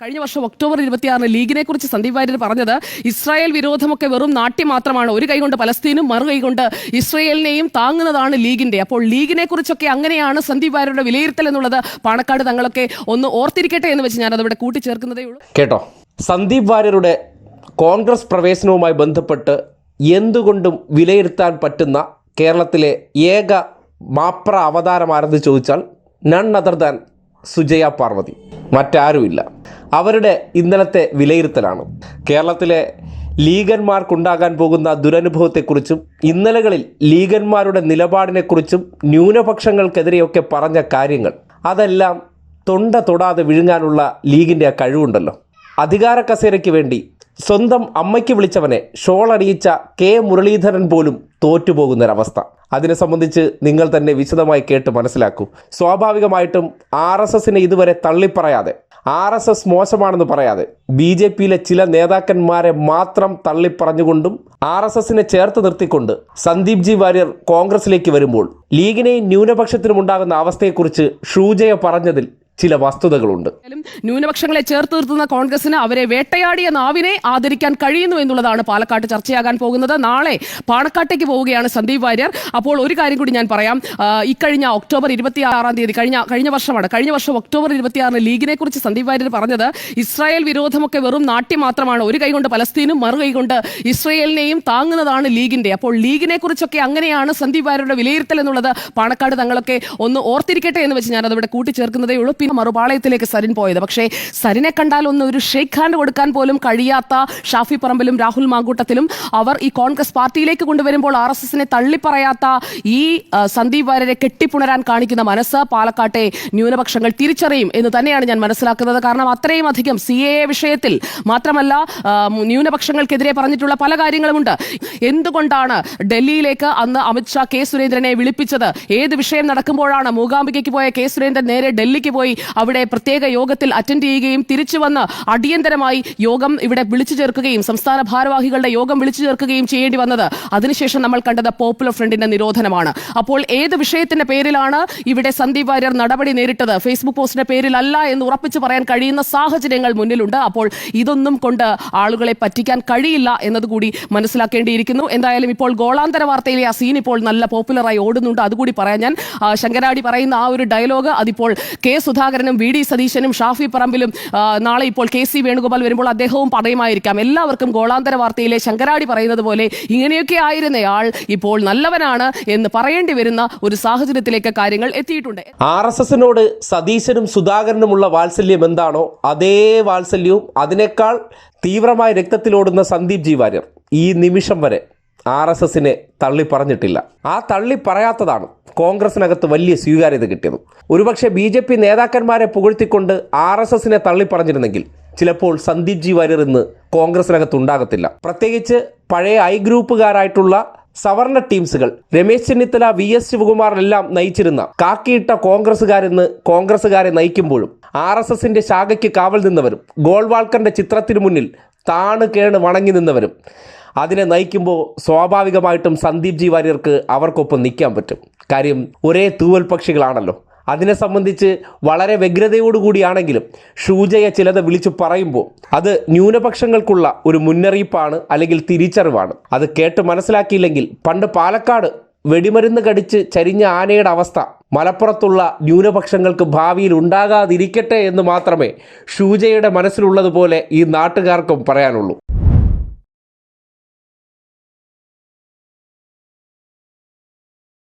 കഴിഞ്ഞ വർഷം ഒക്ടോബർ 26 ലീഗിനെ കുറിച്ച് സന്ദീപ് വാര്യർ പറഞ്ഞത് ഇസ്രായേൽ വിരോധമൊക്കെ വെറും നാട്യം മാത്രമാണ്. ഒരു കൈകൊണ്ട് പലസ്തീനും മറു കൈകൊണ്ട് ഇസ്രായേലിനെയും താങ്ങുന്നതാണ് ലീഗിന്റെ. അപ്പോൾ ലീഗിനെ കുറിച്ചൊക്കെ അങ്ങനെയാണ് സന്ദീപ് വാര്യരുടെ വിലയിരുത്തൽ എന്നുള്ളത് പാണക്കാട് തങ്ങളൊക്കെ ഒന്ന് ഓർത്തിരിക്കട്ടെ എന്ന് വെച്ച് ഞാൻ അതവിടെ കൂട്ടിച്ചേർക്കുന്നതേ ഉള്ളൂ. കേട്ടോ, സന്ദീപ് വാര്യരുടെ കോൺഗ്രസ് പ്രവേശനവുമായി ബന്ധപ്പെട്ട് എന്തുകൊണ്ടും വിലയിരുത്താൻ പറ്റുന്ന കേരളത്തിലെ ഏക മാപ്ര അവതാരമാരെന്ന് ചോദിച്ചാൽ none other than Sujaya Parvathy, മറ്റാരുമില്ല. അവരുടെ ഇന്നലത്തെ വിലയിരുത്തലാണ് കേരളത്തിലെ ലീഗന്മാർക്കുണ്ടാകാൻ പോകുന്ന ദുരനുഭവത്തെക്കുറിച്ചും ഇന്നലകളിൽ ലീഗന്മാരുടെ നിലപാടിനെക്കുറിച്ചും ന്യൂനപക്ഷങ്ങൾക്കെതിരെയൊക്കെ പറഞ്ഞ കാര്യങ്ങൾ, അതെല്ലാം തൊണ്ട തൊടാതെ വിഴുങ്ങാനുള്ള ലീഗിൻ്റെ ആ കഴിവുണ്ടല്ലോ. അധികാര കസേരയ്ക്ക് വേണ്ടി സ്വന്തം അമ്മയ്ക്ക് വിളിച്ചവനെ ഷോളണിയിച്ച കെ മുരളീധരൻ പോലും തോറ്റുപോകുന്നൊരവസ്ഥ. അതിനെ സംബന്ധിച്ച് നിങ്ങൾ തന്നെ വിശദമായി കേട്ട് മനസ്സിലാക്കൂ. സ്വാഭാവികമായിട്ടും RSSനെ ഇതുവരെ തള്ളിപ്പറയാതെ, RSS മോശമാണെന്ന് പറയാതെ, BJPയിലെ ചില നേതാക്കന്മാരെ മാത്രം തള്ളിപ്പറഞ്ഞുകൊണ്ടും RSSനെ ചേർത്ത് നിർത്തിക്കൊണ്ട് സന്ദീപ് ജി വാര്യർ കോൺഗ്രസിലേക്ക് വരുമ്പോൾ ലീഗിനെയും ന്യൂനപക്ഷത്തിനും ഉണ്ടാകുന്ന അവസ്ഥയെക്കുറിച്ച് ഷൂജയ പറഞ്ഞതിൽ ചില വസ്തുതകളുണ്ട്. ന്യൂനപക്ഷങ്ങളെ ചേർത്ത് നിർത്തുന്ന കോൺഗ്രസിന് അവരെ വേട്ടയാടിയ നാവിനെ ആദരിക്കാൻ കഴിയുന്നു എന്നുള്ളതാണ് പാലക്കാട്ട് ചർച്ചയാകാൻ പോകുന്നത്. നാളെ പാണക്കാട്ടേക്ക് പോവുകയാണ് സന്ദീപ് വാര്യർ. അപ്പോൾ ഒരു കാര്യം കൂടി ഞാൻ പറയാം. ഇക്കഴിഞ്ഞ ഒക്ടോബർ 26 കഴിഞ്ഞ വർഷം ഒക്ടോബർ 26 ലീഗിനെ കുറിച്ച് സന്ദീപ് വാര്യർ പറഞ്ഞത് ഇസ്രായേൽ വിരോധമൊക്കെ വെറും നാട്യം മാത്രമാണ്. ഒരു കൈകൊണ്ട് പലസ്തീനും മറു കൈകൊണ്ട് ഇസ്രായേലിനെയും താങ്ങുന്നതാണ് ലീഗിന്റെ. അപ്പോൾ ലീഗിനെ കുറിച്ചൊക്കെ അങ്ങനെയാണ് സന്ദീപ് വാര്യരുടെ വിലയിരുത്തൽ എന്നുള്ളത് പാണക്കാട് തങ്ങളൊക്കെ ഒന്ന് ഓർത്തിരിക്കട്ടെ എന്ന് വെച്ച് ഞാൻ അതവിടെ കൂട്ടിച്ചേർക്കുന്നതേ ഉള്ളൂ. പിന്നെ മറുപാളയത്തിലേക്ക് സരിൻ പോയത്. പക്ഷേ സരിനെ കണ്ടാൽ ഒന്ന് ഒരു ഷേക്ക് ഹാൻഡ് കൊടുക്കാൻ പോലും കഴിയാത്ത ഷാഫി പറമ്പിലും രാഹുൽ മാങ്കൂട്ടത്തിലും അവർ ഈ കോൺഗ്രസ് പാർട്ടിയിലേക്ക് കൊണ്ടുവരുമ്പോൾ RSSനെ തള്ളിപ്പറയാത്ത ഈ സന്ദീപ് വാര്യരെ കെട്ടിപ്പുണരാൻ കാണിക്കുന്ന മനസ്സ് പാലക്കാട്ടെ ന്യൂനപക്ഷങ്ങൾ തിരിച്ചറിയും എന്ന് തന്നെയാണ് ഞാൻ മനസ്സിലാക്കുന്നത്. കാരണം അത്രയും അധികം CAA വിഷയത്തിൽ മാത്രമല്ല ന്യൂനപക്ഷങ്ങൾക്കെതിരെ പറഞ്ഞിട്ടുള്ള പല കാര്യങ്ങളുമുണ്ട്. എന്തുകൊണ്ടാണ് ഡൽഹിയിലേക്ക് അന്ന് അമിത്ഷാ കെ സുരേന്ദ്രനെ വിളിപ്പിച്ചത്? ഏത് വിഷയം നടക്കുമ്പോഴാണ് മൂകാംബികയ്ക്ക് പോയ കെ സുരേന്ദ്രൻ നേരെ ഡൽഹിക്ക് പോയി അവിടെ പ്രത്യേക യോഗത്തിൽ അറ്റൻഡ് ചെയ്യുകയും തിരിച്ചു വന്ന് അടിയന്തരമായി യോഗം ഇവിടെ വിളിച്ചു ചേർക്കുകയും സംസ്ഥാന ഭാരവാഹികളുടെ യോഗം വിളിച്ചു ചേർക്കുകയും ചെയ്യേണ്ടി വന്നത്? അതിനുശേഷം നമ്മൾ കണ്ടത് പോപ്പുലർ ഫ്രണ്ടിന്റെ നിരോധനമാണ്. അപ്പോൾ ഏത് വിഷയത്തിന്റെ പേരിലാണ് ഇവിടെ സന്ദീപ് വാര്യർ നടപടി നേരിട്ടത്? ഫേസ്ബുക്ക് പോസ്റ്റിന്റെ പേരിലല്ല എന്ന് ഉറപ്പിച്ചു പറയാൻ കഴിയുന്ന സാഹചര്യങ്ങൾ മുന്നിലുണ്ട്. അപ്പോൾ ഇതൊന്നും കൊണ്ട് ആളുകളെ പറ്റിക്കാൻ കഴിയില്ല എന്നതുകൂടി മനസ്സിലാക്കേണ്ടിയിരിക്കുന്നു. എന്തായാലും ഇപ്പോൾ ഗോളാന്തര വാർത്തയിലെ ആ സീൻ ഇപ്പോൾ നല്ല പോപ്പുലറായി ഓടുന്നുണ്ട്. അതുകൂടി പറയാൻ ഞാൻ ശങ്കരാടി പറയുന്ന ആ ഒരു ഡയലോഗ് അതിപ്പോൾ കെ സുധാകരനും VD സതീശനും ഷാഫി പറമ്പിലും നാളെ ഇപ്പോൾ KC വേണുഗോപാൽ വരുമ്പോൾ അദ്ദേഹവും പറയുമായിരിക്കാം. എല്ലാവർക്കും ഗോളാന്തര വാർത്തയിലെ ശങ്കരാടി പറയുന്നത് പോലെ ഇങ്ങനെയൊക്കെ ആയിരുന്നയാൾ ഇപ്പോൾ നല്ലവനാണ് എന്ന് പറയേണ്ടി വരുന്ന ഒരു സാഹചര്യത്തിലേക്ക് കാര്യങ്ങൾ എത്തിയിട്ടുണ്ട്. RSSനോട് സതീശനും സുധാകരനുമുള്ള വാത്സല്യം എന്താണോ അതേ വാത്സല്യവും അതിനേക്കാൾ തീവ്രമായ രക്തത്തിലോടുന്ന സന്ദീപ് ജി വാര്യർ ഈ നിമിഷം വരെ RSSനെ തള്ളി പറഞ്ഞിട്ടില്ല. ആ തള്ളി പറയാത്തതാണ് കോൺഗ്രസിനകത്ത് വലിയ സ്വീകാര്യത കിട്ടിയത്. ഒരുപക്ഷെ BJP നേതാക്കന്മാരെ പുകഴ്ത്തിക്കൊണ്ട് RSSനെ തള്ളി പറഞ്ഞിരുന്നെങ്കിൽ ചിലപ്പോൾ സന്ദീപ് ജി വാര്യർ ഇന്ന് കോൺഗ്രസിനകത്ത് ഉണ്ടാകത്തില്ല. പ്രത്യേകിച്ച് പഴയ I ഗ്രൂപ്പുകാരായിട്ടുള്ള സവർണ ടീംസുകൾ രമേശ് ചെന്നിത്തല VS ശിവകുമാറിനെല്ലാം നയിച്ചിരുന്ന കാക്കിയിട്ട കോൺഗ്രസ്സുകാരെന്ന് കോൺഗ്രസ്സുകാരെ നയിക്കുമ്പോഴും RSSന്റെ ശാഖയ്ക്ക് കാവൽ നിന്നവരും ഗോൾവാൾക്കറിന്റെ ചിത്രത്തിനു മുന്നിൽ താണ് കേണ് വണങ്ങി നിന്നവരും അതിനെ നയിക്കുമ്പോൾ സ്വാഭാവികമായിട്ടും സന്ദീപ് ജി വാര്യർക്ക് അവർക്കൊപ്പം നിൽക്കാൻ പറ്റും. കാര്യം ഒരേ തൂവൽ പക്ഷികളാണല്ലോ. അതിനെ സംബന്ധിച്ച് വളരെ വ്യഗ്രതയോടുകൂടിയാണെങ്കിലും ഷൂജയ ചിലത് വിളിച്ചു പറയുമ്പോൾ അത് ന്യൂനപക്ഷങ്ങൾക്കുള്ള ഒരു മുന്നറിയിപ്പാണ്, അല്ലെങ്കിൽ തിരിച്ചറിവാണ്. അത് കേട്ട് മനസ്സിലാക്കിയില്ലെങ്കിൽ പണ്ട് പാലക്കാട് വെടിമരുന്ന് കടിച്ച് ചരിഞ്ഞ ആനയുടെ അവസ്ഥ മലപ്പുറത്തുള്ള ന്യൂനപക്ഷങ്ങൾക്ക് ഭാവിയിൽ ഉണ്ടാകാതിരിക്കട്ടെ എന്ന് മാത്രമേ ഷൂജയുടെ മനസ്സിലുള്ളതുപോലെ ഈ നാട്ടുകാർക്കും പറയാനുള്ളൂ.